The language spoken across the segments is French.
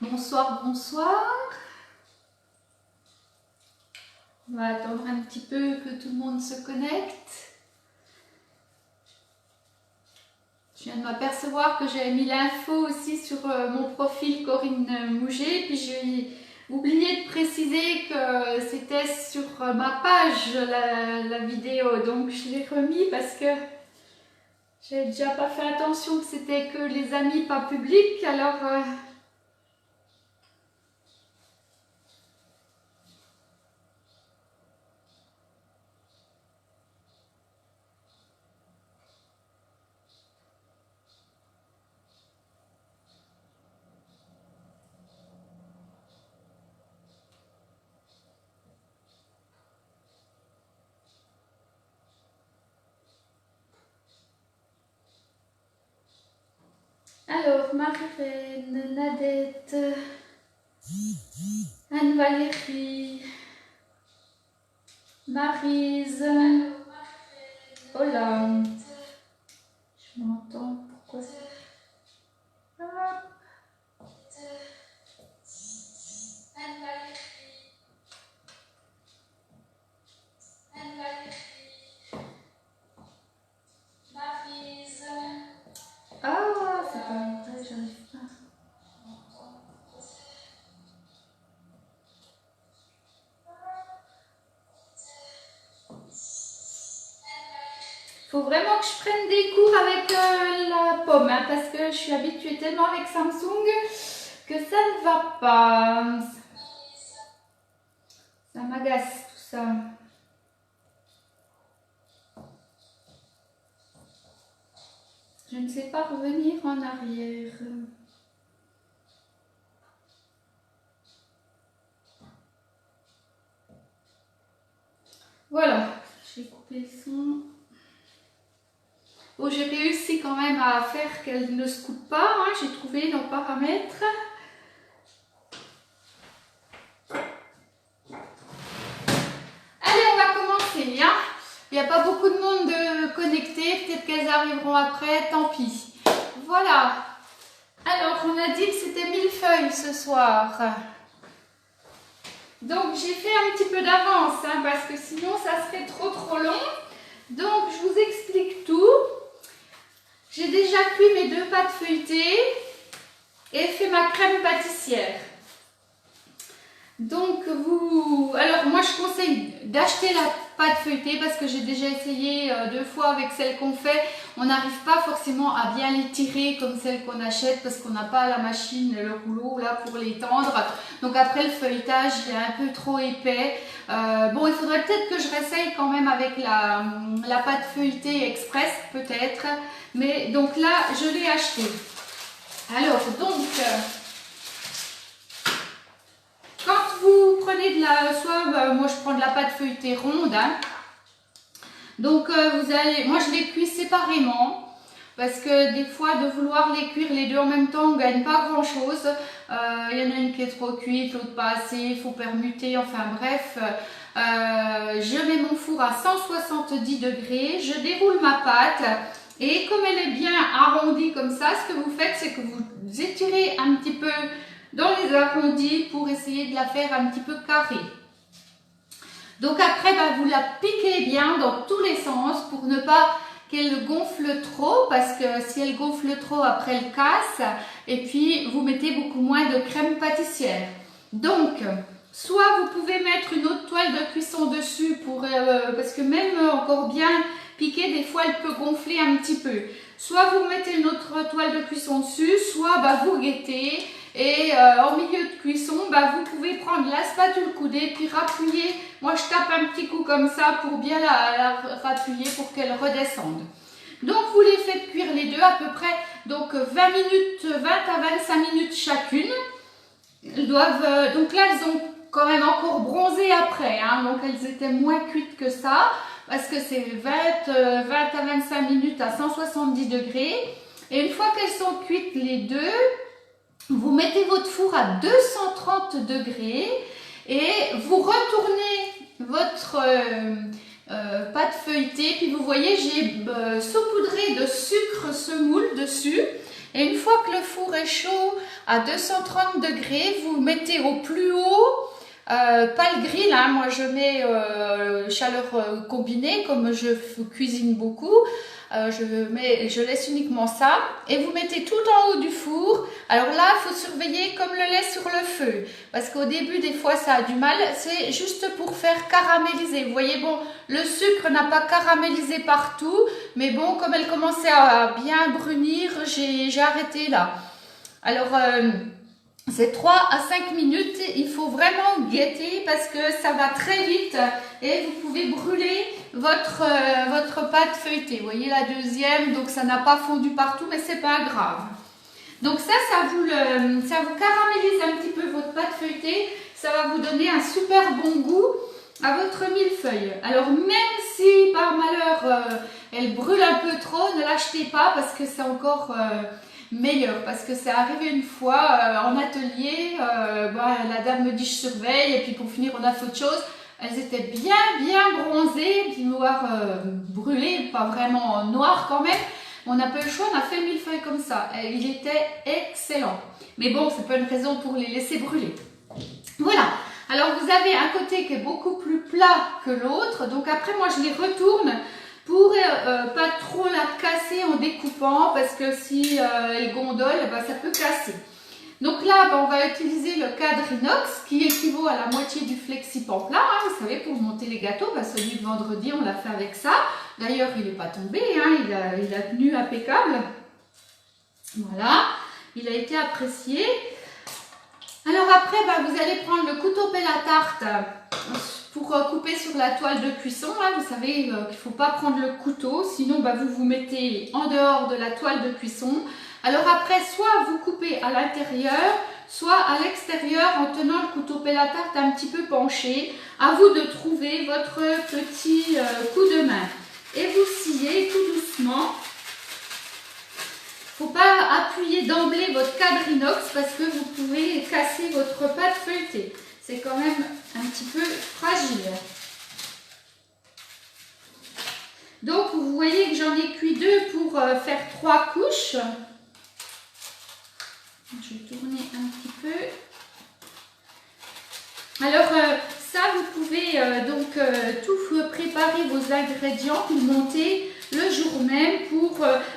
Bonsoir, bonsoir. On va attendre un petit peu que tout le monde se connecte. Je viens de m'apercevoir que j'avais mis l'info aussi sur mon profil Corinne Mouget. Puis j'ai oublié de préciser que c'était sur ma page la vidéo. Donc je l'ai remis parce que j'avais déjà pas fait attention que c'était que les amis, pas public. Alors... Alors, Marie-Reine, Nadette, Anne-Valérie, Maryse, Hollande. Je m'entends, pourquoi ça? Ah, c'est pas vrai, j'arrive pas. Faut vraiment que je prenne des cours avec la pomme, hein, parce que je suis habituée tellement avec Samsung que ça ne va pas. Ça m'agace tout ça. Je ne sais pas revenir en arrière. Voilà, j'ai coupé le son. Bon, j'ai réussi quand même à faire qu'elle ne se coupe pas. Hein. J'ai trouvé nos paramètres. Allez, on va commencer. Hein. Il n'y a pas beaucoup de monde de connecté. Peut-être qu'elles arriveront après. Tant pis. Voilà. Alors, on a dit que c'était millefeuille ce soir. Donc, j'ai fait un petit peu d'avance. Hein, parce que sinon, ça serait trop long. Donc, je vous explique tout. J'ai déjà cuit mes 2 pâtes feuilletées et fait ma crème pâtissière. Donc alors moi je conseille d'acheter la pâte feuilletée parce que j'ai déjà essayé 2 fois avec celle qu'on fait. On n'arrive pas forcément à bien les tirer comme celle qu'on achète parce qu'on n'a pas la machine, le rouleau là pour les tendre. Donc après le feuilletage il est un peu trop épais. Bon, il faudrait peut-être que je réessaye quand même avec la pâte feuilletée express peut-être. Mais donc là je l'ai acheté. Alors donc... quand vous prenez de la... moi je prends de la pâte feuilletée ronde. Hein. Donc vous allez... Moi je les cuis séparément. Parce que des fois de vouloir les cuire les deux en même temps, on ne gagne pas grand chose. Il y en a une qui est trop cuite, l'autre pas assez, il faut permuter, enfin bref. Je mets mon four à 170 degrés, je déroule ma pâte. Et comme elle est bien arrondie comme ça, ce que vous faites, c'est que vous étirez un petit peu dans les arrondis pour essayer de la faire un petit peu carrée. Donc après, vous la piquez bien dans tous les sens pour ne pas qu'elle gonfle trop, parce que si elle gonfle trop, après elle casse. Et puis, vous mettez beaucoup moins de crème pâtissière. Donc, soit vous pouvez mettre une autre toile de cuisson dessus, parce que même encore bien piquée, des fois, elle peut gonfler un petit peu. Soit vous mettez une autre toile de cuisson dessus, soit vous guettez. Et en milieu de cuisson, vous pouvez prendre la spatule coudée puis rappuyer. Moi, je tape un petit coup comme ça pour bien la rappuyer pour qu'elle redescende. Donc, vous les faites cuire les deux à peu près donc 20 à 25 minutes chacune. Elles doivent, donc là, elles ont quand même encore bronzé après. Hein, donc, elles étaient moins cuites que ça parce que c'est 20 à 25 minutes à 170 degrés. Et une fois qu'elles sont cuites les deux, vous mettez votre four à 230 degrés et vous retournez votre pâte feuilletée. Puis vous voyez, j'ai saupoudré de sucre semoule dessus. Et une fois que le four est chaud à 230 degrés, vous mettez au plus haut, pas le grill, hein, moi je mets chaleur combinée comme je cuisine beaucoup. Je laisse uniquement ça et vous mettez tout en haut du four. Alors là, il faut surveiller comme le lait sur le feu parce qu'au début, des fois, ça a du mal. C'est juste pour faire caraméliser. Vous voyez, bon, le sucre n'a pas caramélisé partout, mais bon, comme elle commençait à bien brunir, j'ai arrêté là. Alors, c'est 3 à 5 minutes. Il faut vraiment guetter parce que ça va très vite et vous pouvez brûler votre pâte feuilletée. Vous voyez la deuxième, donc ça n'a pas fondu partout, mais c'est pas grave. Donc ça vous caramélise un petit peu votre pâte feuilletée. Ça va vous donner un super bon goût à votre millefeuille. Alors même si par malheur elle brûle un peu trop, ne l'achetez pas parce que c'est encore meilleur. Parce que c'est arrivé une fois en atelier, la dame me dit je surveille et puis pour finir on a fait autre chose. Elles étaient bien bronzées, noires brûlées, pas vraiment noires quand même. On n'a pas eu le choix, on a fait millefeuille comme ça. Et il était excellent. Mais bon, c'est pas une raison pour les laisser brûler. Voilà. Alors vous avez un côté qui est beaucoup plus plat que l'autre. Donc après, moi je les retourne pour pas trop la casser en découpant parce que si elle gondole, ça peut casser. Donc là, on va utiliser le cadre inox qui équivaut à la moitié du Flexi-Pan plat. Hein, vous savez, pour monter les gâteaux, celui de vendredi, on l'a fait avec ça. D'ailleurs, il n'est pas tombé, hein, il a tenu impeccable. Voilà, il a été apprécié. Alors après, vous allez prendre le couteau pelle à tarte pour couper sur la toile de cuisson. Hein. Vous savez qu'il ne faut pas prendre le couteau, sinon vous vous mettez en dehors de la toile de cuisson. Alors après, soit vous coupez à l'intérieur, soit à l'extérieur en tenant le couteau pelle à tarte un petit peu penché. À vous de trouver votre petit coup de main. Et vous sciez tout doucement. Il ne faut pas appuyer d'emblée votre cadre inox parce que vous pouvez casser votre pâte feuilletée. C'est quand même un petit peu fragile. Donc vous voyez que j'en ai cuit 2 pour faire 3 couches. Je vais tourner un petit peu. Alors ça, vous pouvez tout préparer vos ingrédients pour monter le jour même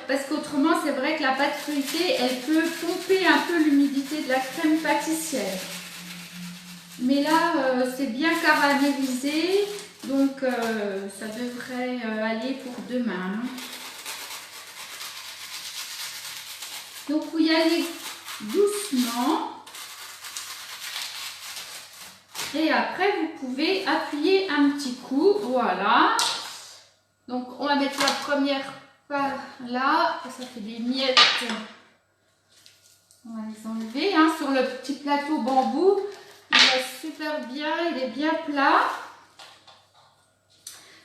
parce qu'autrement c'est vrai que la pâte feuilletée elle peut pomper un peu l'humidité de la crème pâtissière. Mais là c'est bien caramélisé donc ça devrait aller pour demain. Hein. Donc vous y allez doucement. Et après, vous pouvez appuyer un petit coup. Voilà. Donc, on va mettre la première par là. Ça fait des miettes. On va les enlever. Hein. Sur le petit plateau bambou, il va super bien. Il est bien plat.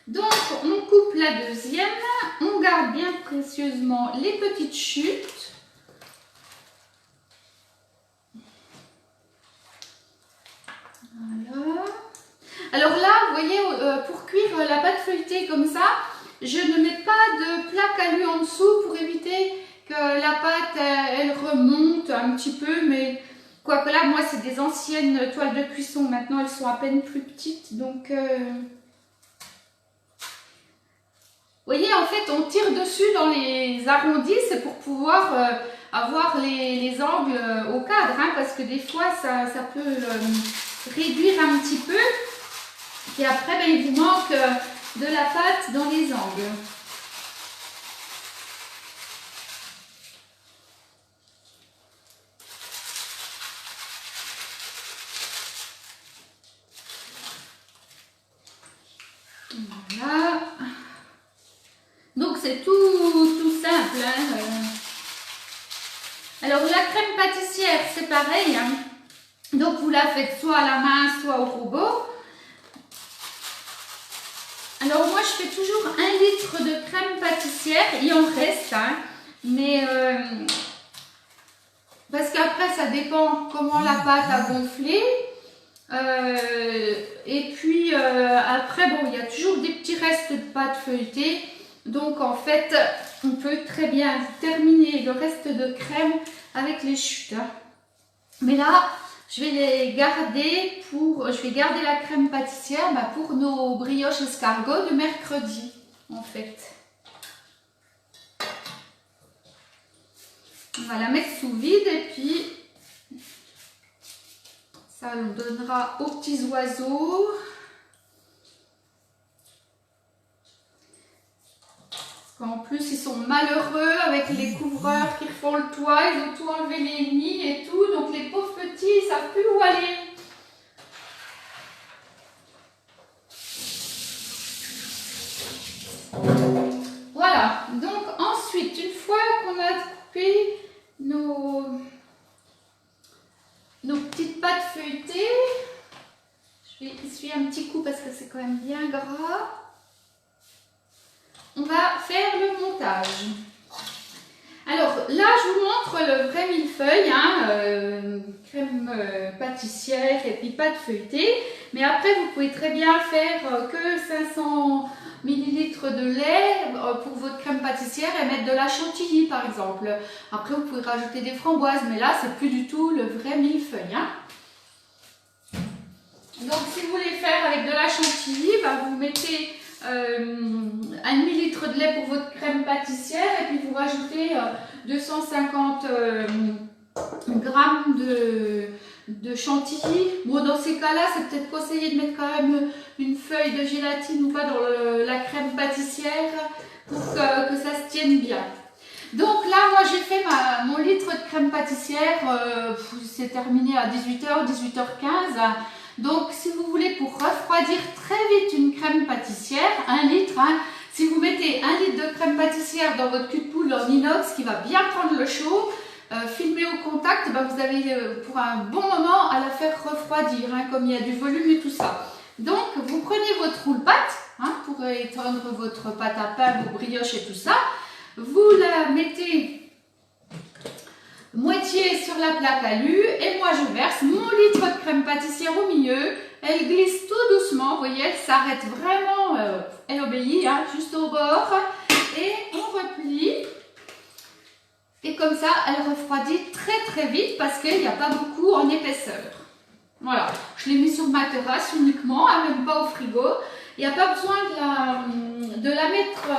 Donc, on coupe la deuxième. On garde bien précieusement les petites chutes. Voilà. Alors là, vous voyez, pour cuire la pâte feuilletée comme ça, je ne mets pas de plaque à lui en dessous pour éviter que la pâte elle remonte un petit peu. Mais quoique là, moi, c'est des anciennes toiles de cuisson. Maintenant, elles sont à peine plus petites. Donc, vous voyez, en fait, on tire dessus dans les arrondis. C'est pour pouvoir avoir les angles au cadre. Hein, parce que des fois, ça peut réduire un petit peu et après il vous manque de la pâte dans les angles. Voilà. Donc c'est tout simple. Hein. Alors la crème pâtissière c'est pareil. Hein. Donc vous la faites soit à la main, soit au robot. Alors moi je fais toujours 1 litre de crème pâtissière, il en reste, hein, mais parce qu'après ça dépend comment la pâte a gonflé. Et puis après bon il y a toujours des petits restes de pâte feuilletée. Donc en fait on peut très bien terminer le reste de crème avec les chutes. Hein. Mais là, je vais garder la crème pâtissière pour nos brioches escargots de mercredi, en fait. On va la mettre sous vide et puis ça nous donnera aux petits oiseaux. En plus, ils sont malheureux avec les couvreurs qui refont le toit, ils ont tout enlevé les nids et tout, donc les pauvres petits, ils ne savent plus où aller. Voilà, donc ensuite, une fois qu'on a coupé nos petites pâtes feuilletées, je vais essuyer un petit coup parce que c'est quand même bien gras. On va faire le montage. Alors là, je vous montre le vrai millefeuille, hein, crème pâtissière et puis pâte feuilletée. Mais après, vous pouvez très bien faire que 500 ml de lait pour votre crème pâtissière et mettre de la chantilly par exemple. Après, vous pouvez rajouter des framboises, mais là, c'est plus du tout le vrai millefeuille. Hein. Donc, si vous voulez faire avec de la chantilly, vous mettez 1 millilitre de lait pour votre crème pâtissière et puis vous rajoutez 250 grammes de chantilly. Bon, dans ces cas-là, c'est peut-être conseillé de mettre quand même une feuille de gélatine ou pas dans la crème pâtissière pour que ça se tienne bien. Donc là, moi j'ai fait mon litre de crème pâtissière, c'est terminé à 18h, 18h15. Donc, si vous voulez, pour refroidir très vite une crème pâtissière, 1 litre, hein, si vous mettez 1 litre de crème pâtissière dans votre cul de poule en inox qui va bien prendre le chaud, filmé au contact, vous avez pour un bon moment à la faire refroidir, hein, comme il y a du volume et tout ça. Donc, vous prenez votre roule-pâte, hein, pour étendre votre pâte à pain, vos brioches et tout ça. Vous la mettez moitié sur la plaque alu et moi je verse mon litre de crème pâtissière au milieu. Elle glisse tout doucement, vous voyez, elle s'arrête vraiment, elle obéit, hein, juste au bord et on replie et comme ça elle refroidit très vite parce qu'il n'y a pas beaucoup en épaisseur. Voilà, je l'ai mis sur ma terrasse uniquement, hein, même pas au frigo. Il n'y a pas besoin de la mettre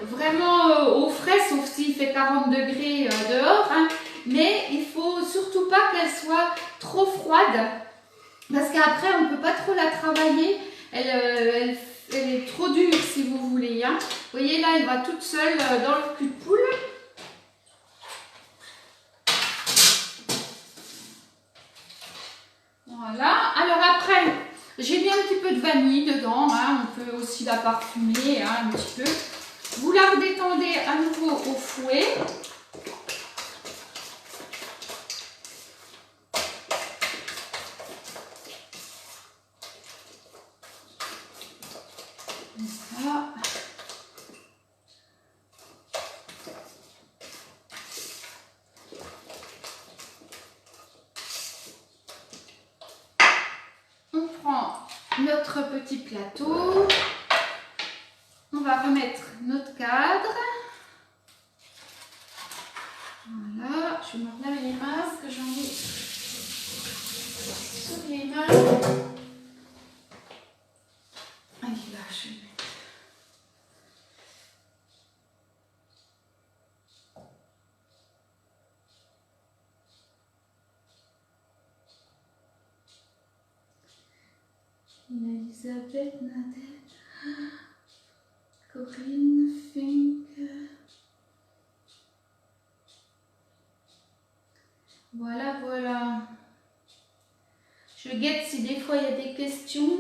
vraiment au frais, sauf s'il fait 40 degrés dehors, hein. Mais il faut surtout pas qu'elle soit trop froide parce qu'après on ne peut pas trop la travailler, elle est trop dure si vous voulez, hein. Vous voyez là, elle va toute seule dans le cul de poule. Voilà, alors après j'ai mis un petit peu de vanille dedans, hein. On peut aussi la parfumer, hein, un petit peu. Vous la redétendez à nouveau au fouet. Voilà. On prend notre petit plateau. On va remettre notre cadre. Voilà, je vais me laver les mains parce que j'en ai sur les mains. Allez, là, je vais mettre. Elisabeth, Nadège, Corinne, Fink. Voilà, voilà. Je guette si des fois il y a des questions.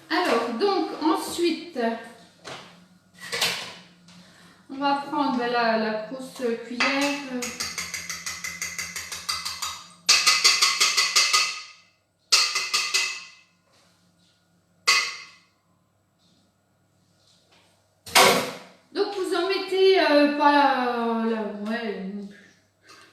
Alors, donc, ensuite, on va prendre la grosse cuillère. Ouais,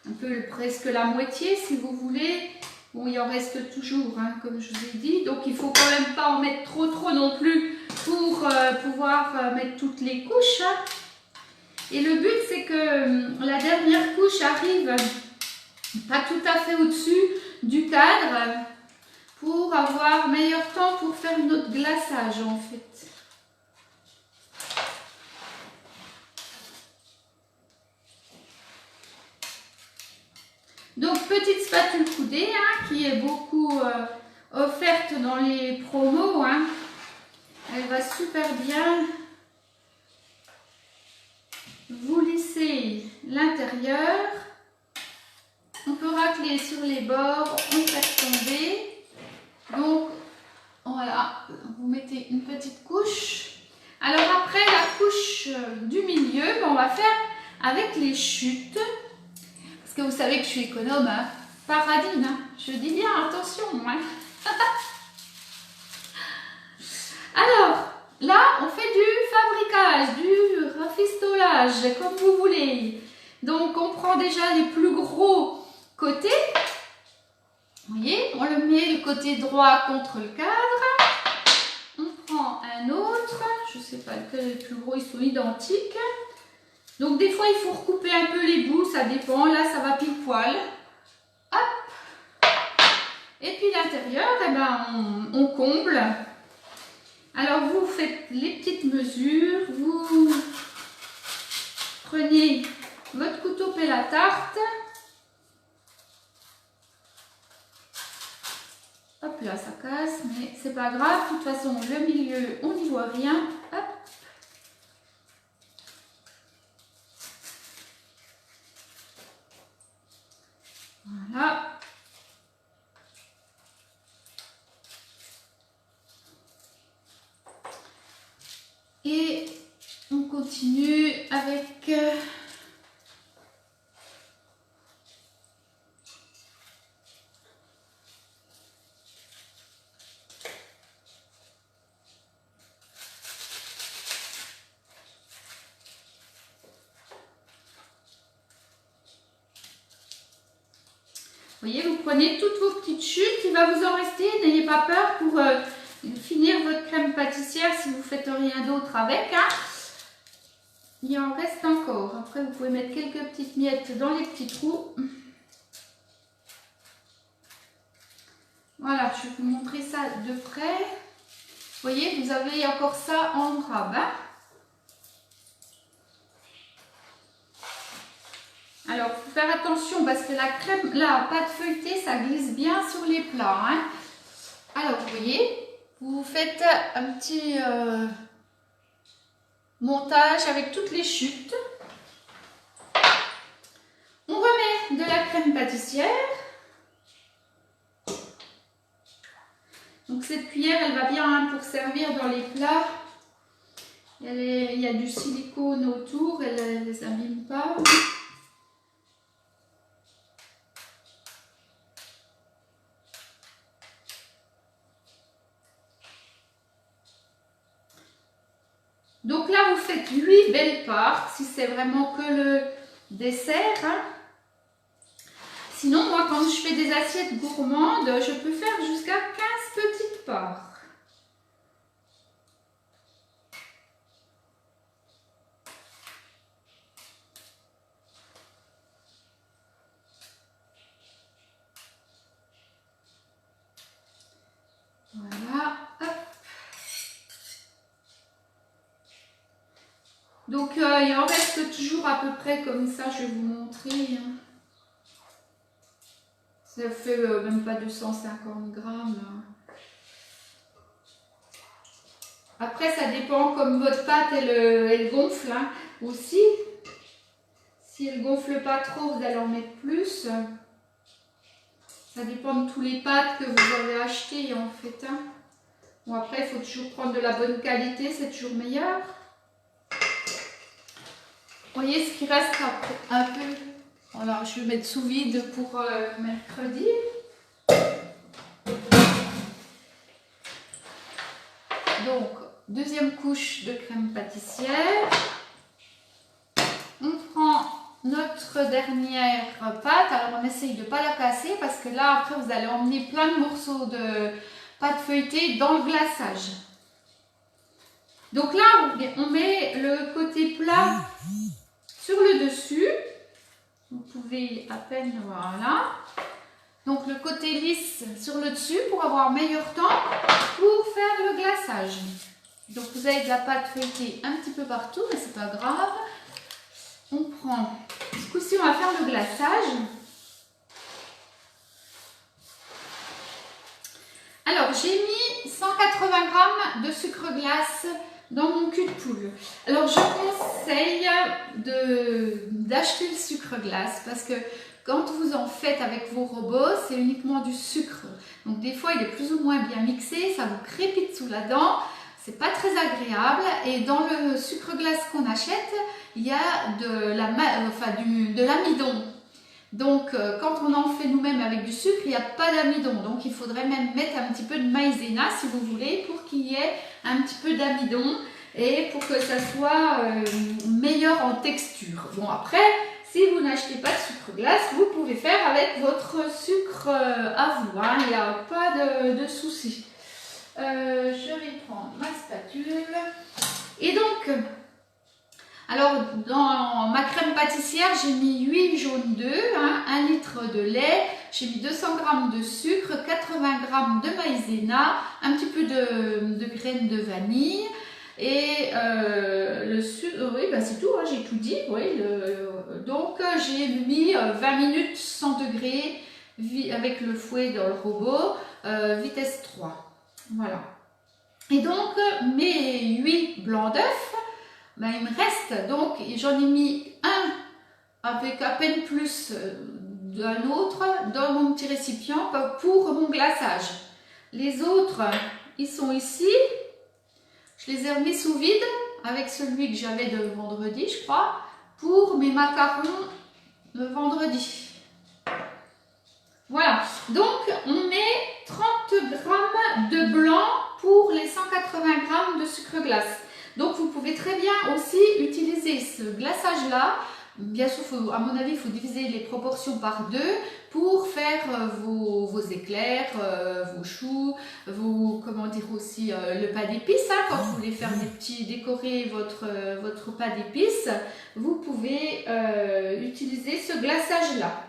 un peu presque la moitié si vous voulez, Bon, il en reste toujours, hein, comme je vous ai dit. Donc, il ne faut quand même pas en mettre trop non plus pour pouvoir mettre toutes les couches. Hein. Et le but, c'est que la dernière couche arrive pas tout à fait au-dessus du cadre pour avoir meilleur temps pour faire notre glaçage, en fait. Donc, petite spatule coudée, hein, qui est beaucoup offerte dans les promos. Hein. Elle va super bien vous lisser l'intérieur. On peut racler sur les bords, on fait tomber. Donc, voilà, vous mettez une petite couche. Alors après, la couche du milieu, on va faire avec les chutes. Parce que vous savez que je suis économe, hein. Paradine, hein. Je dis bien, attention. Hein. Alors, là, on fait du fabricage, du rafistolage, comme vous voulez. Donc, on prend déjà les plus gros côtés. Vous voyez, on le met le côté droit contre le cadre. On prend un autre. Je ne sais pas lequel est le plus gros, ils sont identiques. Donc, des fois, il faut recouper un peu les bouts, ça dépend. Là, ça va pile poil. Hop. Et puis, l'intérieur, eh ben, on comble. Alors, vous faites les petites mesures. Vous prenez votre couteau pelle à tarte. Hop là, ça casse, mais c'est pas grave. De toute façon, le milieu, on n'y voit rien. Hop. Voilà. Et on continue avec... Vous voyez, vous prenez toutes vos petites chutes, il va vous en rester, n'ayez pas peur pour finir votre crème pâtissière si vous ne faites rien d'autre avec. Hein. Il en reste encore. Après, vous pouvez mettre quelques petites miettes dans les petits trous. Voilà, je vais vous montrer ça de près. Vous voyez, vous avez encore ça en grappe. Hein. Alors, il faut faire attention parce que la crème, la pâte feuilletée, ça glisse bien sur les plats. Hein. Alors, vous voyez, vous faites un petit montage avec toutes les chutes. On remet de la crème pâtissière. Donc, cette cuillère, elle va bien pour servir dans les plats. Il y a du silicone autour, elle ne les abîme pas. Donc là, vous faites 8 belles parts, si c'est vraiment que le dessert. Hein. Sinon, moi, quand je fais des assiettes gourmandes, je peux faire jusqu'à 15 petites parts. Voilà. Hop. Donc, il en reste toujours à peu près comme ça, je vais vous montrer. Hein. Ça fait même pas 250 grammes. Après, ça dépend comme votre pâte, elle gonfle hein, aussi. Si elle gonfle pas trop, vous allez en mettre plus. Ça dépend de tous les pâtes que vous avez achetées en fait. Hein. Bon, après, il faut toujours prendre de la bonne qualité, c'est toujours meilleur. Vous voyez ce qui reste un peu. Voilà, je vais mettre sous vide pour mercredi. Donc, deuxième couche de crème pâtissière. On prend notre dernière pâte. Alors on essaye de ne pas la casser parce que là après vous allez emmener plein de morceaux de pâte feuilletée dans le glaçage. Donc là on met le côté plat sur le dessus. Vous pouvez à peine, voilà. Donc le côté lisse sur le dessus pour avoir meilleur temps pour faire le glaçage. Donc vous avez de la pâte feuilletée un petit peu partout, mais c'est pas grave. On prend, ce coup-ci on va faire le glaçage. Alors j'ai mis 180 g de sucre glace dans mon cul de poule. Alors je conseille d'acheter le sucre glace parce que quand vous en faites avec vos robots, c'est uniquement du sucre. Donc des fois il est plus ou moins bien mixé, ça vous crépite sous la dent. C'est pas très agréable et dans le sucre glace qu'on achète, il y a de l'amidon. Donc quand on en fait nous-mêmes avec du sucre, il n'y a pas d'amidon. Donc il faudrait même mettre un petit peu de maïzena si vous voulez pour qu'il y ait un petit peu d'amidon et pour que ça soit meilleur en texture. Bon après, si vous n'achetez pas de sucre glace, vous pouvez faire avec votre sucre à vous. Hein, il n'y a pas de souci. Je vais prendre ma spatule et donc alors dans ma crème pâtissière j'ai mis 8 jaunes d'œufs, 1 litre de lait, j'ai mis 200 g de sucre, 80 g de maïzena, un petit peu de graines de vanille et le sucre, oui bah c'est tout, hein, j'ai tout dit, oui, donc j'ai mis 20 minutes 100 degrés avec le fouet dans le robot, vitesse 3. Voilà. Et donc, mes 8 blancs d'œufs, ben, il me reste, donc j'en ai mis un avec à peine plus d'un autre dans mon petit récipient pour mon glaçage. Les autres, ils sont ici. Je les ai remis sous vide avec celui que j'avais de vendredi, je crois, pour mes macarons de vendredi. Voilà, donc on met 30 g de blanc pour les 180 g de sucre glace. Donc vous pouvez très bien aussi utiliser ce glaçage là. Bien sûr, à mon avis, il faut diviser les proportions par 2 pour faire vos éclairs, vos choux, comment dire aussi, le pain d'épices. Hein, quand vous voulez faire décorer votre pain d'épices, vous pouvez utiliser ce glaçage là.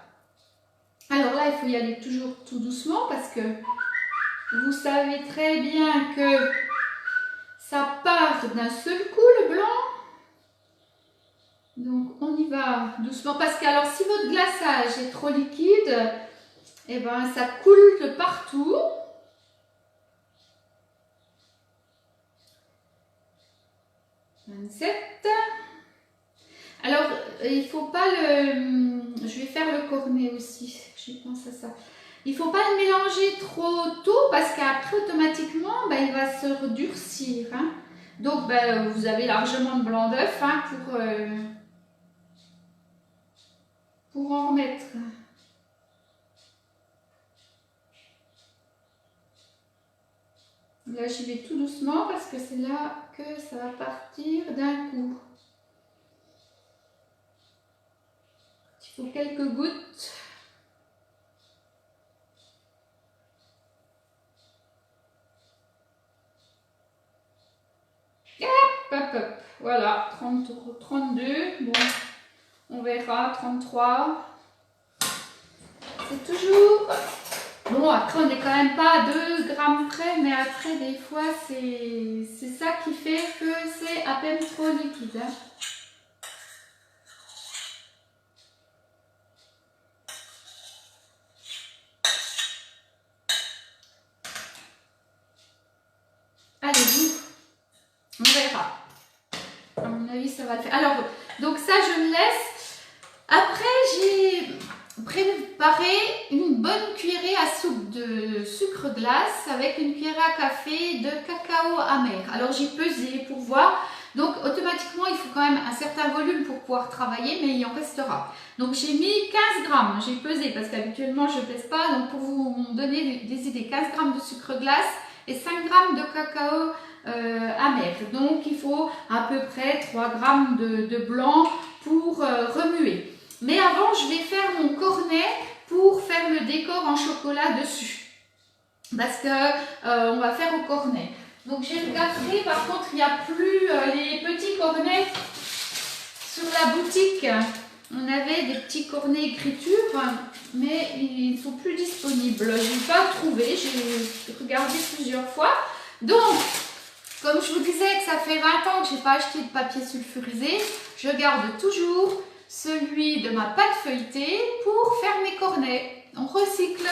Alors là, il faut y aller toujours tout doucement parce que vous savez très bien que ça part d'un seul coup le blanc. Donc on y va doucement parce que alors si votre glaçage est trop liquide, et ben ça coule de partout. « 27. Alors il faut pas le... Je vais faire le cornet aussi, je pense à ça. Il ne faut pas le mélanger trop tôt parce qu'après automatiquement ben, il va se durcir. Hein. Donc ben, vous avez largement de blanc d'œuf hein, pour en remettre. Là j'y vais tout doucement parce que c'est là que ça va partir d'un coup. Il faut quelques gouttes. Hop, hop. Voilà, 32, bon, on verra, 33. C'est toujours... Bon, après, on n'est quand même pas à 2 grammes près, mais après, des fois, c'est ça qui fait que c'est à peine trop liquide. Hein. Allez-y, on verra. À mon avis, ça va le faire. Alors, donc ça, je le laisse. Après, j'ai préparé une bonne cuillerée à soupe de sucre glace avec une cuillerée à café de cacao amer. Alors, j'ai pesé pour voir. Donc, automatiquement, il faut quand même un certain volume pour pouvoir travailler, mais il en restera. Donc, j'ai mis 15 grammes. J'ai pesé parce qu'habituellement, je ne pèse pas. Donc, pour vous donner des idées, 15 grammes de sucre glace et 5 grammes de cacao amer. Donc, il faut à peu près 3 grammes de blanc pour remuer. Mais avant, je vais faire mon cornet pour faire le décor en chocolat dessus. Parce que on va faire au cornet. Donc j'ai regardé, par contre, il n'y a plus les petits cornets sur la boutique. On avait des petits cornets écriture, mais ils ne sont plus disponibles. Je n'ai pas trouvé, j'ai regardé plusieurs fois. Donc, comme je vous disais que ça fait 20 ans que je n'ai pas acheté de papier sulfurisé, je garde toujours celui de ma pâte feuilletée pour faire mes cornets. On recycle.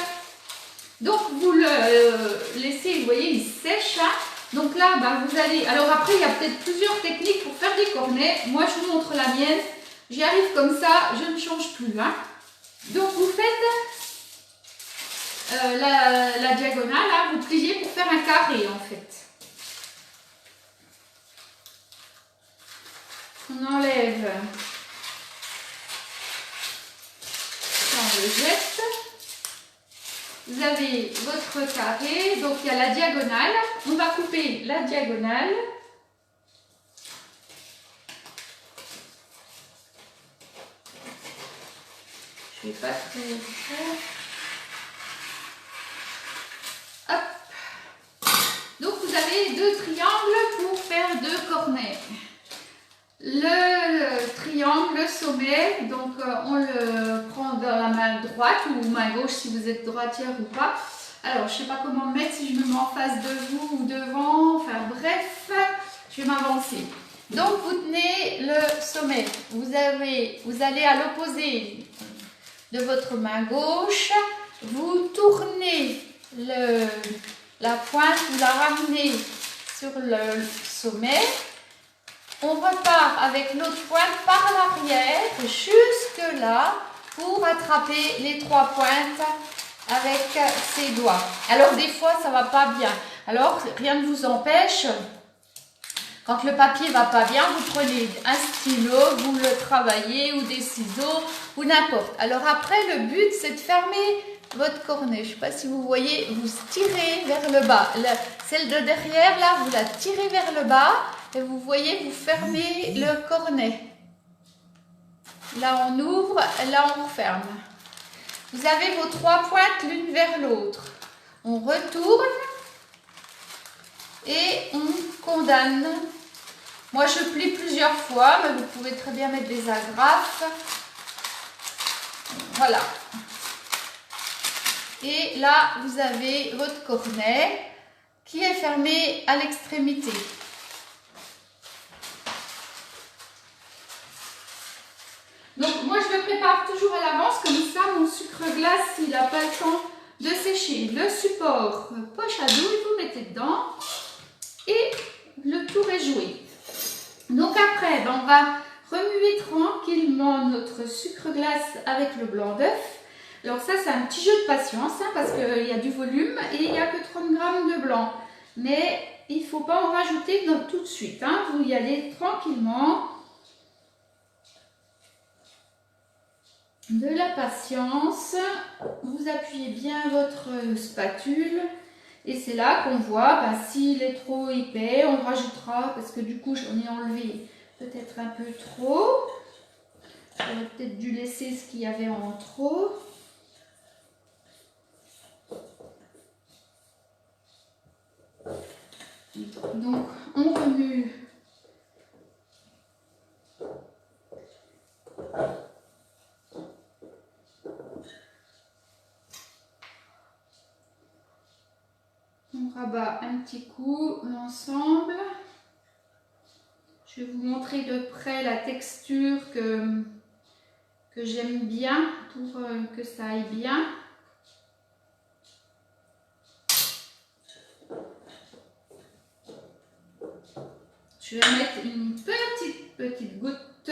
Donc, vous le laissez, vous voyez, il sèche. Donc là, bah, vous allez... Alors après, il y a peut-être plusieurs techniques pour faire des cornets. Moi, je vous montre la mienne. J'y arrive comme ça, je ne change plus. Hein. Donc, vous faites la diagonale, hein, vous pliez pour faire un carré, en fait. On enlève. On le jette. Vous avez votre carré, donc il y a la diagonale. On va couper la diagonale. Je ne vais pas très faire. Hop. Donc vous avez deux triangles pour faire deux cornets. Le triangle, le sommet, donc on le prend dans la main droite ou main gauche si vous êtes droitière ou pas. Alors je ne sais pas comment me mettre, si je me mets en face de vous ou devant, enfin bref, je vais m'avancer. Donc vous tenez le sommet, vous allez à l'opposé de votre main gauche, vous tournez la pointe, vous la ramenez sur le sommet. On repart avec l'autre pointe par l'arrière jusque là pour attraper les trois pointes avec ses doigts. Alors des fois ça va pas bien. Alors rien ne vous empêche, quand le papier va pas bien, vous prenez un stylo, vous le travaillez ou des ciseaux ou n'importe. Alors après le but c'est de fermer votre cornet. Je ne sais pas si vous voyez, vous tirez vers le bas. Celle de derrière là, vous la tirez vers le bas. Et vous voyez, vous fermez le cornet. Là, on ouvre, là, on referme. Vous avez vos trois pointes l'une vers l'autre. On retourne et on condamne. Moi, je plie plusieurs fois, mais vous pouvez très bien mettre des agrafes. Voilà. Et là, vous avez votre cornet qui est fermé à l'extrémité. Donc moi je le prépare toujours à l'avance, comme ça mon sucre glace, s'il n'a pas le temps de sécher. Le support poche à douille, vous mettez dedans et le tour est joué. Donc après, ben, on va remuer tranquillement notre sucre glace avec le blanc d'œuf. Alors ça c'est un petit jeu de patience hein, parce qu'il y a du volume et il n'y a que 30 g de blanc. Mais il ne faut pas en rajouter tout de suite, hein. Vous y allez tranquillement. De la patience, vous appuyez bien votre spatule et c'est là qu'on voit bah, s'il est trop épais, on rajoutera parce que du coup j'en ai enlevé peut-être un peu trop. J'aurais peut-être dû laisser ce qu'il y avait en trop. Donc on remue. On rabat un petit coup l'ensemble. Je vais vous montrer de près la texture que j'aime bien pour que ça aille bien. Je vais mettre une petite goutte.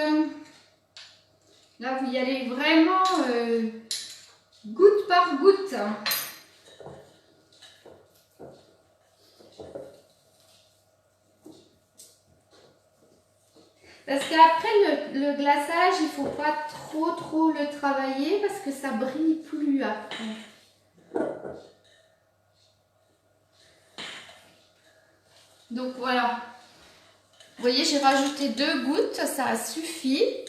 Là, vous y allez vraiment goutte par goutte. Parce qu'après le glaçage, il ne faut pas trop le travailler parce que ça brille plus après. Donc voilà. Vous voyez, j'ai rajouté 2 gouttes, ça suffit.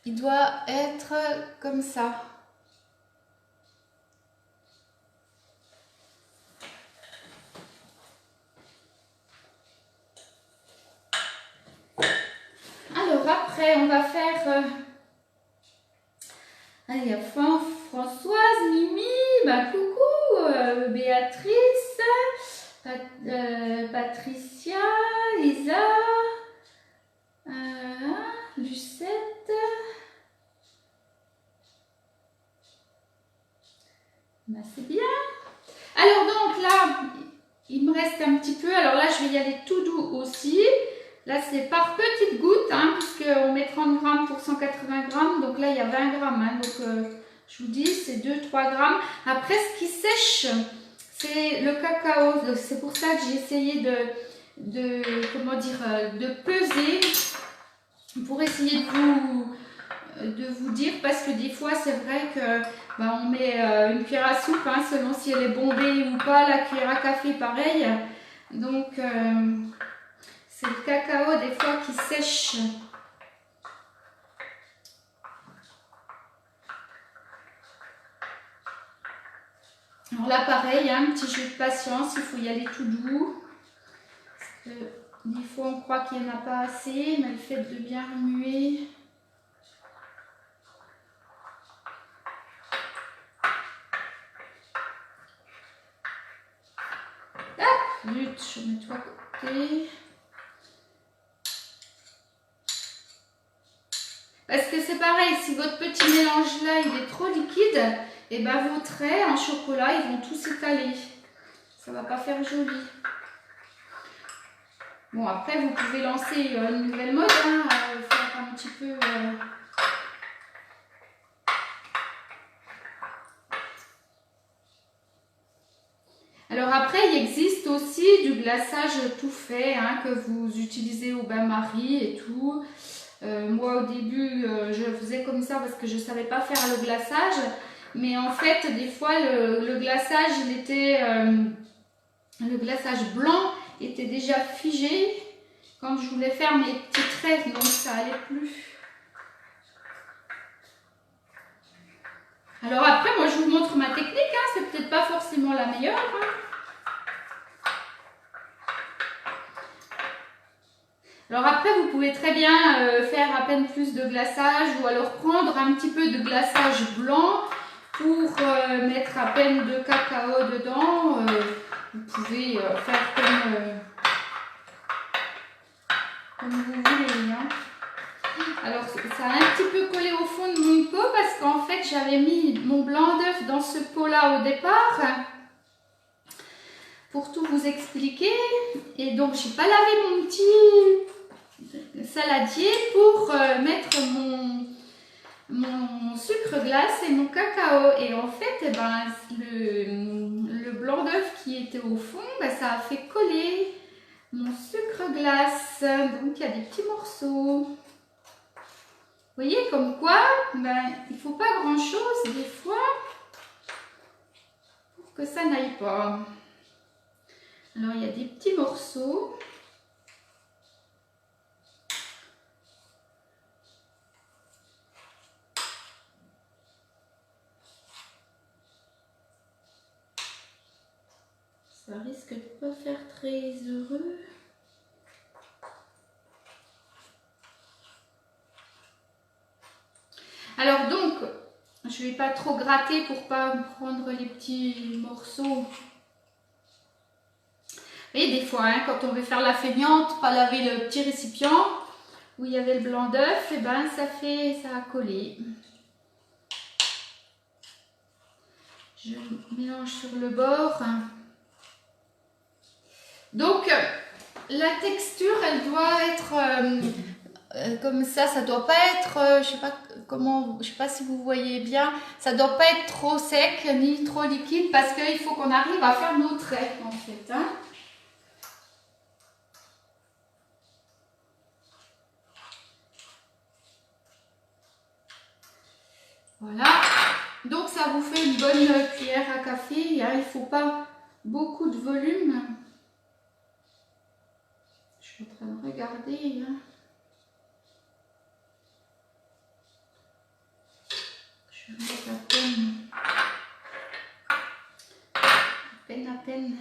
il doit être comme ça. Alors après, on va faire... il y a Françoise, Mimi, bah coucou, Béatrice, Patricia, Lisa, Lucette. Bah, c'est bien. Alors donc là, il me reste un petit peu. Alors là, je vais y aller tout doux aussi. Là, c'est par petites gouttes, hein, puisqu'on met 30 grammes pour 180 grammes. Donc là, il y a 20 grammes. Hein, donc, je vous dis, c'est 2-3 grammes. Après, ce qui sèche, c'est le cacao. C'est pour ça que j'ai essayé comment dire, de peser pour essayer de vous dire, parce que des fois, c'est vrai que bah, on met une cuillère à soupe, hein, selon si elle est bombée ou pas. La cuillère à café, pareil. Donc... c'est le cacao des fois qui sèche. Alors là pareil, un petit jeu de patience, il faut y aller tout doux. Parce que des fois on croit qu'il n'y en a pas assez, mais le fait de bien remuer. Ah, zut, je mets tout à côté. Parce que c'est pareil, si votre petit mélange là il est trop liquide, et ben vos traits en chocolat ils vont tous s'étaler. Ça va pas faire joli. Bon après vous pouvez lancer une nouvelle mode, hein, faire un petit peu... Alors après il existe aussi du glaçage tout fait, hein, que vous utilisez au bain-marie et tout. Moi au début je faisais comme ça parce que je ne savais pas faire le glaçage, mais en fait des fois le glaçage il était le glaçage blanc était déjà figé quand je voulais faire mes petits traits, donc ça allait plus. Alors après moi je vous montre ma technique, hein, c'est peut-être pas forcément la meilleure, hein. Alors après, vous pouvez très bien faire à peine plus de glaçage ou alors prendre un petit peu de glaçage blanc pour mettre à peine de cacao dedans. Vous pouvez faire comme vous voulez, hein. Alors ça a un petit peu collé au fond de mon pot parce qu'en fait j'avais mis mon blanc d'œuf dans ce pot là au départ. Pour tout vous expliquer. Et donc j'ai pas lavé mon petit saladier pour mettre mon sucre glace et mon cacao. Et en fait, eh ben, le blanc d'œuf qui était au fond, ben, ça a fait coller mon sucre glace. Donc il y a des petits morceaux. Vous voyez comme quoi, ben, il ne faut pas grand chose des fois pour que ça n'aille pas. Alors il y a des petits morceaux. Ça risque de ne pas faire très heureux. Alors donc, je ne vais pas trop gratter pour pas prendre les petits morceaux. Vous voyez, des fois, hein, quand on veut faire la feignante, pas laver le petit récipient où il y avait le blanc d'œuf, et ben ça a collé. Je mélange sur le bord. Donc, la texture, elle doit être comme ça doit pas être, je sais pas comment, je sais pas si vous voyez bien, ça doit pas être trop sec ni trop liquide parce qu'il faut qu'on arrive à faire nos traits en fait, hein. Voilà, donc ça vous fait une bonne cuillère à café, hein. Il ne faut pas beaucoup de volume. Je suis en train de regarder, hein. Je vais mettre à peine.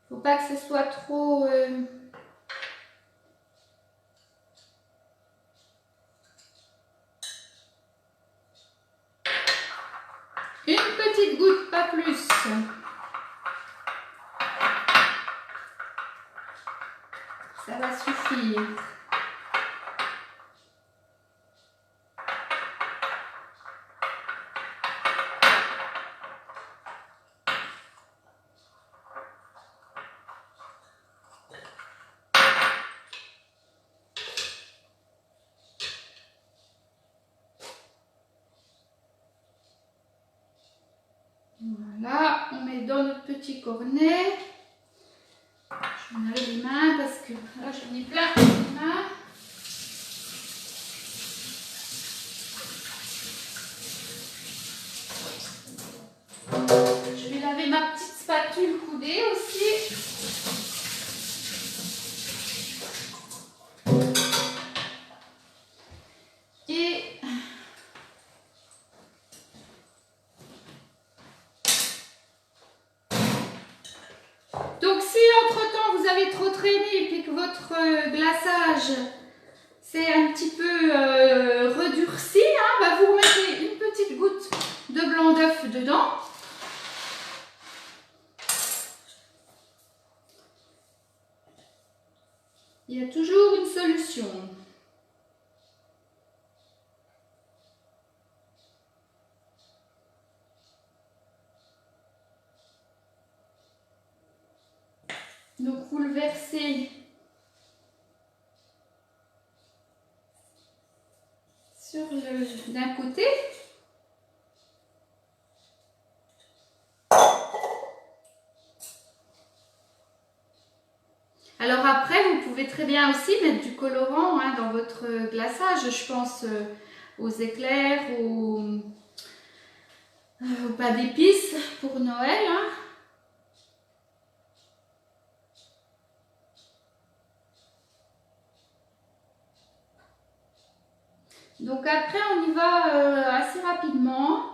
Faut pas que ce soit trop... Une petite goutte, pas plus. Ça va suffire. Voilà, on met dans notre petit cornet. Je vais me laver les mains parce que là j'en ai plein les mains. Je vais laver ma petite spatule coudée aussi. Et donc si entre-temps vous avez trop traîné et que votre glaçage s'est un petit peu redurci, hein, vous remettez une petite goutte de blanc d'œuf dedans. Il y a toujours une solution. Donc vous le versez sur le d'un côté. Alors après, vous pouvez très bien aussi mettre du colorant hein, dans votre glaçage. Je pense aux éclairs, aux pain d'épices pour Noël. Hein. Donc après, on y va assez rapidement.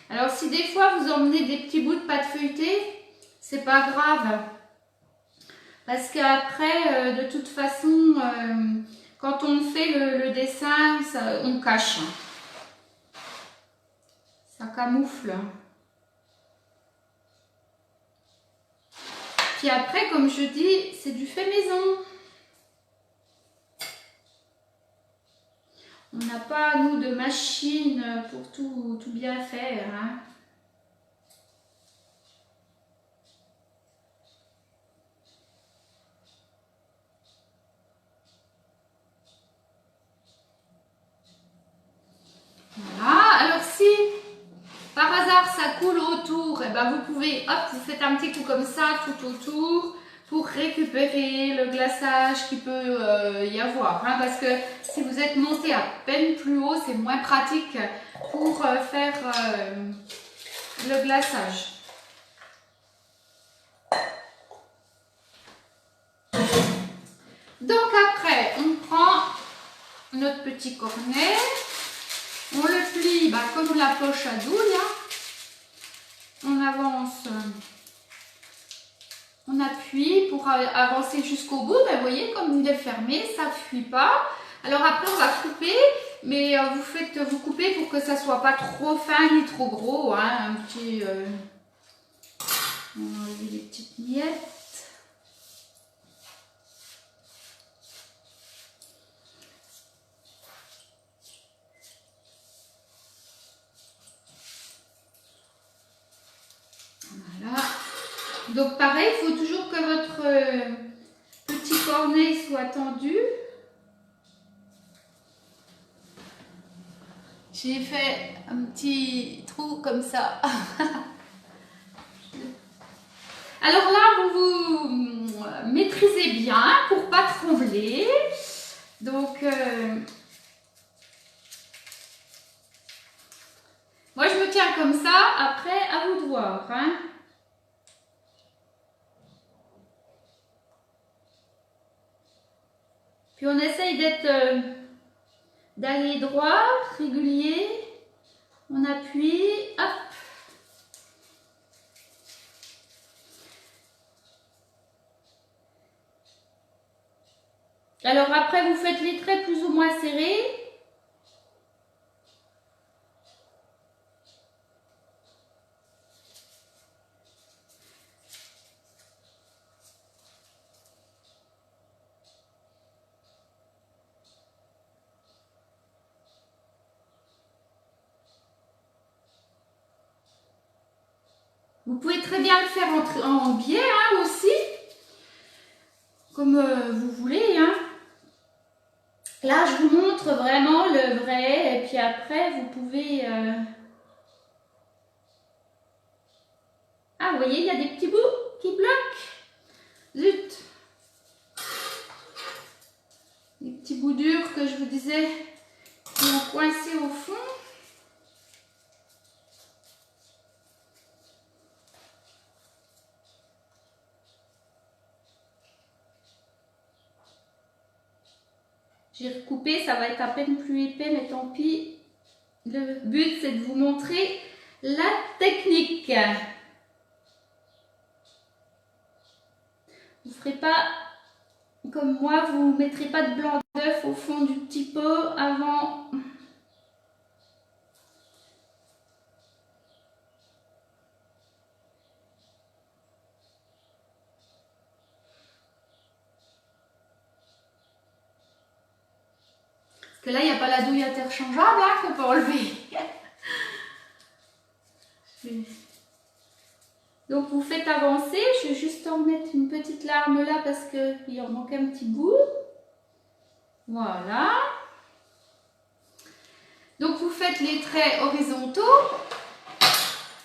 Alors si des fois vous emmenez des petits bouts de pâte feuilletée, c'est pas grave. Parce qu'après, de toute façon, quand on fait le dessin, ça, on cache. Ça camoufle. Puis après, comme je dis, c'est du fait maison. On n'a pas, nous, de machine pour tout bien faire. Hein. Voilà. Alors si, par hasard, ça coule autour, et ben vous pouvez, hop, vous faites un petit coup comme ça, tout autour, pour récupérer le glaçage qu'il peut y avoir. Hein, parce que si vous êtes monté à peine plus haut, c'est moins pratique pour faire le glaçage. Donc après, on prend notre petit cornet, on le plie comme la poche à douille, hein. On avance, on appuie pour avancer jusqu'au bout, vous voyez comme il est fermé, ça ne fuit pas. Alors après on va couper, mais vous coupez pour que ça ne soit pas trop fin ni trop gros, hein. Un petit, on va enlever les petites miettes. Voilà. Donc pareil, il faut toujours que votre petit cornet soit tendu. J'ai fait un petit trou comme ça. Alors là, vous maîtrisez bien pour pas trembler. Donc, moi je me tiens comme ça. Après, à vous de Puis on essaye d'aller droit, régulier. On appuie, hop. Alors après, vous faites les traits plus ou moins serrés. Vous pouvez très bien le faire en biais hein, aussi, comme vous voulez. Hein. Là, je vous montre vraiment le vrai, et puis après, vous pouvez... Ah, vous voyez, il y a des petits bouts qui bloquent. Zut! Les petits bouts durs que je vous disais qui ont coincé au fond. J'ai recoupé, ça va être à peine plus épais, mais tant pis. Le but, c'est de vous montrer la technique. Vous ne ferez pas comme moi, vous ne mettrez pas de blanc d'œuf au fond du petit pot avant. Parce que là, il n'y a pas la douille interchangeable hein, qu'on peut enlever. Donc vous faites avancer, je vais juste en mettre une petite larme là parce qu'il en manque un petit bout. Voilà. Donc vous faites les traits horizontaux.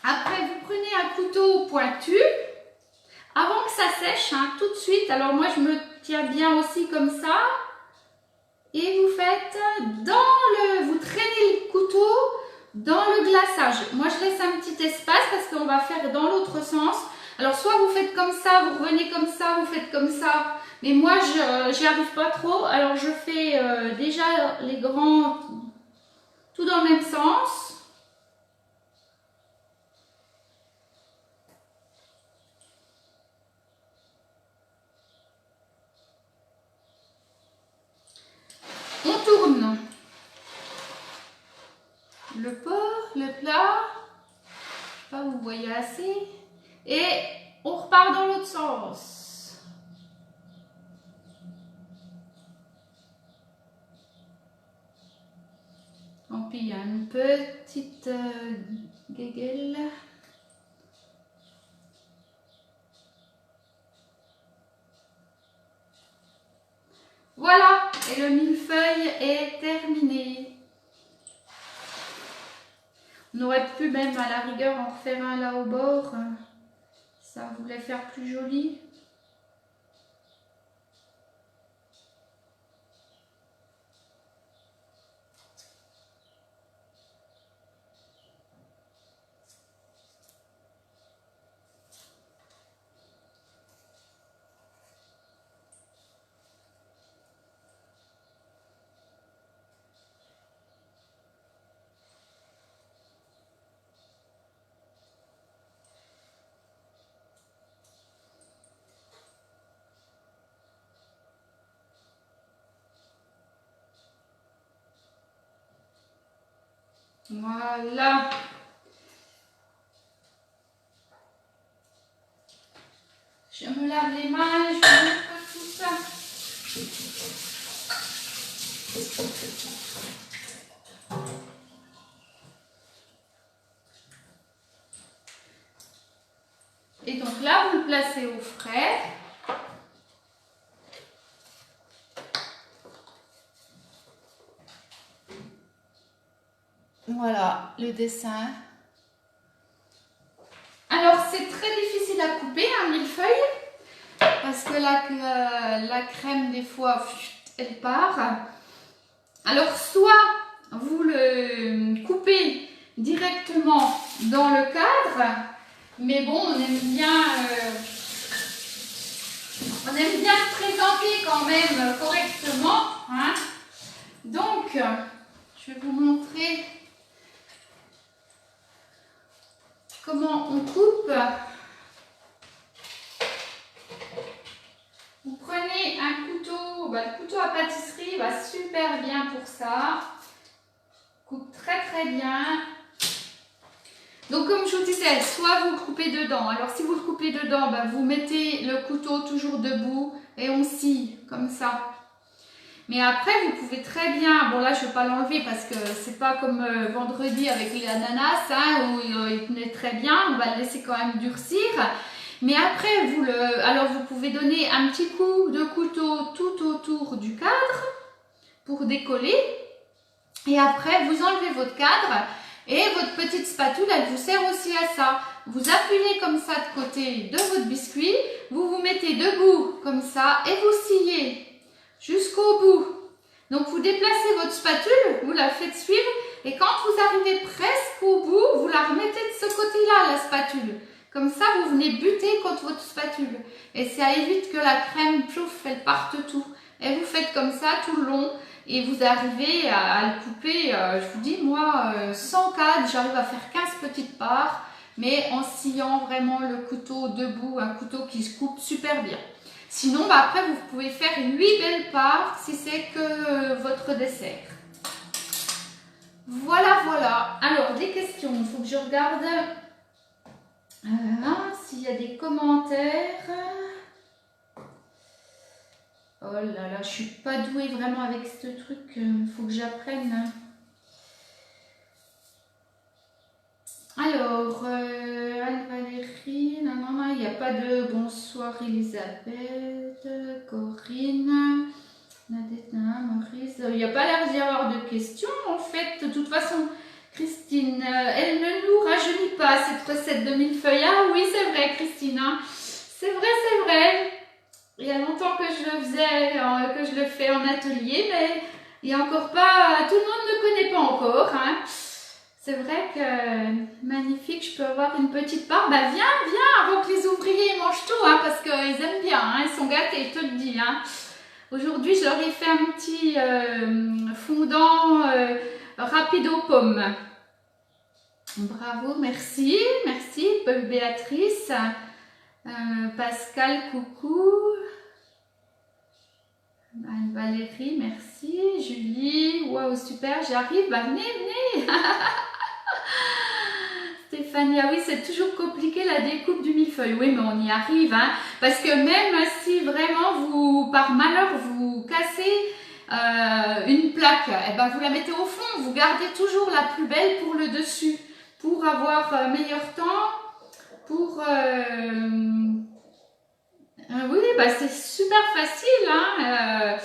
Après vous prenez un couteau pointu. Avant que ça sèche, hein, tout de suite, alors moi je me tiens bien aussi comme ça. Et vous faites vous traînez le couteau dans le glaçage. Moi je laisse un petit espace parce qu'on va faire dans l'autre sens. Alors soit vous faites comme ça, vous revenez comme ça, vous faites comme ça. Mais moi j'y arrive pas trop. Alors je fais déjà les grands tout dans le même sens. On tourne le pot, le plat. Je sais pas, vous voyez assez. Et on repart dans l'autre sens. Tant pis, il y a une petite guéguelle. Voilà, et le millefeuille est terminé. On aurait pu même à la rigueur en refaire un là au bord. Ça voulait faire plus joli. Voilà. Je me lave les mains et je vous montre tout ça. Et donc là, vous le placez au frais. Voilà le dessin. Alors c'est très difficile à couper un millefeuille parce que la crème des fois elle part. Alors soit vous le coupez directement dans le cadre, mais bon on aime bien présenter quand même correctement. je vais vous montrer comment on coupe. Vous prenez un couteau, le couteau à pâtisserie va super bien pour ça. Coupe très bien. Donc comme je vous disais, soit vous le coupez dedans. Alors si vous le coupez dedans, vous mettez le couteau toujours debout et on scie comme ça. Mais après vous pouvez très bien, bon là je ne vais pas l'enlever parce que c'est pas comme vendredi avec l'ananas où il tenait très bien, on va le laisser quand même durcir. Mais après vous pouvez donner un petit coup de couteau tout autour du cadre pour décoller. Et après vous enlevez votre cadre. Et votre petite spatule, elle vous sert aussi à ça. Vous appuyez comme ça de côté de votre biscuit, vous vous mettez debout comme ça et vous sciez jusqu'au bout. Donc vous déplacez votre spatule, vous la faites suivre et quand vous arrivez presque au bout, vous la remettez de ce côté-là, la spatule. Comme ça, vous venez buter contre votre spatule. Et ça évite que la crème, plouf, elle parte tout. Et vous faites comme ça tout le long. Et vous arrivez à le couper, je vous dis, moi, sans cadre, j'arrive à faire 15 petites parts, mais en sciant vraiment le couteau debout, un couteau qui se coupe super bien. Sinon, après, vous pouvez faire 8 belles parts si c'est que votre dessert. Voilà. Alors, des questions, il faut que je regarde s'il y a des commentaires. Oh là là, je suis pas douée vraiment avec ce truc, il faut que j'apprenne. Alors, Anne-Valérie, non, il n'y a pas de bonsoir Elisabeth, Corinne, Nadette, Maurice, il n'y a pas l'air d'y avoir de questions en fait. De toute façon, Christine, elle ne nous rajeunit pas cette recette de millefeuille. Ah oui, c'est vrai Christine, hein. C'est vrai. Il y a longtemps que je le faisais, que je le fais en atelier, mais il n'y a encore pas, tout le monde ne connaît pas encore. Hein. C'est vrai que magnifique, je peux avoir une petite part. Viens, avant que les ouvriers mangent tout, hein, parce qu'ils aiment bien, hein, ils sont gâtés, je te le dis. Hein. Aujourd'hui, je leur ai fait un petit fondant rapide aux pommes. Bravo, merci Béatrice. Pascal, coucou. Valérie, merci. Julie, waouh, super, j'arrive. Venez. Stéphanie, ah oui, c'est toujours compliqué la découpe du millefeuille. Oui, mais on y arrive. Hein, parce que même si vraiment, par malheur, vous cassez une plaque, vous la mettez au fond. Vous gardez toujours la plus belle pour le dessus. Pour avoir meilleur temps. Oui, c'est super facile, hein,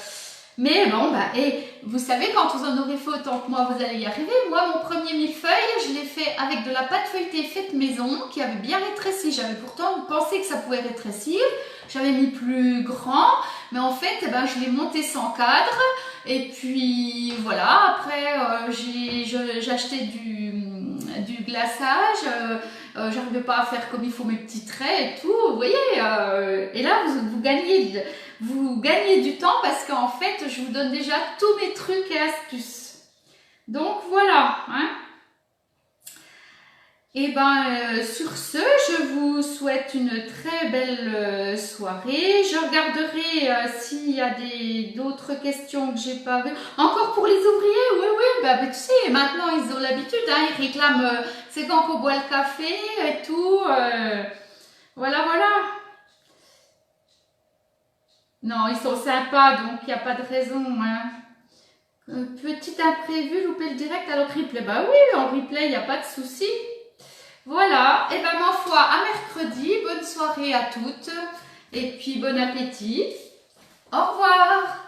mais bon, et vous savez, quand vous en aurez fait autant que moi, vous allez y arriver. Moi, mon premier millefeuille, je l'ai fait avec de la pâte feuilletée faite maison, qui avait bien rétréci. J'avais pourtant pensé que ça pouvait rétrécir. J'avais mis plus grand, mais en fait, je l'ai monté sans cadre. Et puis, voilà, après, j'ai acheté du glaçage. J'arrivais pas à faire comme il faut mes petits traits et tout, vous voyez, et là vous gagnez du temps parce qu'en fait je vous donne déjà tous mes trucs et astuces. Donc voilà, hein. Et sur ce, je vous souhaite une très belle soirée. Je regarderai s'il y a d'autres questions que j'ai pas vues. Encore pour les ouvriers, oui, tu sais, maintenant ils ont l'habitude, hein, ils réclament c'est quand qu'on boit le café et tout. Voilà. Non, ils sont sympas, donc il n'y a pas de raison. Hein. Petit imprévu, louper le direct, alors replay. Oui, en replay, il n'y a pas de souci. Voilà, et ma foi, à mercredi, bonne soirée à toutes, et puis bon appétit. Au revoir.